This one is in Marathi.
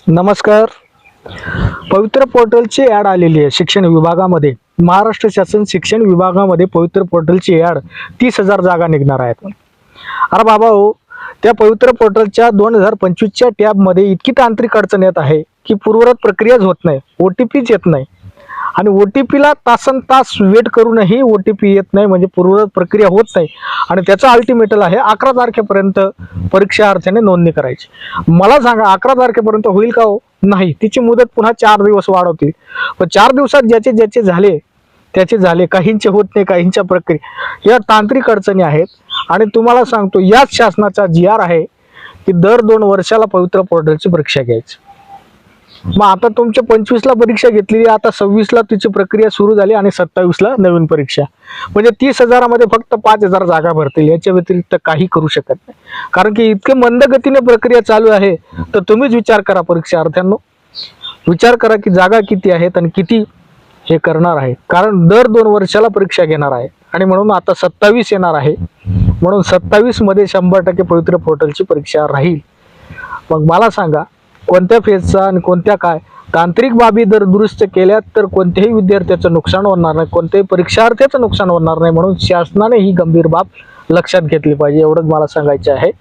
नमस्कार. पवित्र पोर्टलची ॲड आलेली आहे शिक्षण विभागामध्ये. महाराष्ट्र शासन शिक्षण विभागामध्ये पवित्र पोर्टलची ॲड 30,000 जागा निघणार आहेत. अरे बाबा हो, त्या पवित्र पोर्टलच्या 2025च्या टॅबमध्ये इतकी तांत्रिक अडचण येत आहे की पूर्ववत प्रक्रियाच होत नाही, OTPच येत नाही. आणि OTPला तासनतास वेट करूनही OTP येत नाही, म्हणजे पूर्ववत प्रक्रिया होत नाही. आणि त्याचा अल्टिमेटल आहे 11 तारखेपर्यंत परीक्षार्थ्याने नोंदणी करायची. मला सांगा 11 तारखेपर्यंत होईल का हो? नाही. तिची मुदत पुन्हा 4 दिवस वाढवतील. पण 4 दिवसात ज्याचे ज्याचे झाले त्याचे झाले, काहींचे होत नाही, काहींच्या प्रक्रिया या तांत्रिक अडचणी आहेत. आणि तुम्हाला सांगतो याच शासनाचा GR आहे की दर 2 वर्षाला पवित्र पोर्टलची परीक्षा घ्यायची. मग आता तुमच्या 25ला परीक्षा घेतलेली, आता 26ला तिची प्रक्रिया सुरू झाली आणि 27ला नवीन परीक्षा. म्हणजे 30,000मध्ये फक्त 5,000 जागा भरतील, याच्या व्यतिरिक्त काही करू शकत नाही. कारण की इतके मंद गतीने प्रक्रिया चालू आहे. तर तुम्हीच विचार करा परीक्षार्थ्यांनो, विचार करा की जागा किती आहेत आणि किती हे करणार आहे. कारण दर 2 वर्षाला परीक्षा घेणार आहे आणि म्हणून आता 27 येणार आहे. म्हणून 27 मध्ये 100% पवित्र पोर्टलची परीक्षा राहील. मग मला सांगा कोणत्या फेजचा आणि कोणत्या काय तांत्रिक बाबी जर दुरुस्त केल्या तर कोणत्याही विद्यार्थ्याचं नुकसान होणार नाही, कोणत्याही परीक्षार्थ्याचं नुकसान होणार नाही. म्हणून शासनाने ही गंभीर बाब लक्षात घेतली पाहिजे, एवढंच मला सांगायचं आहे.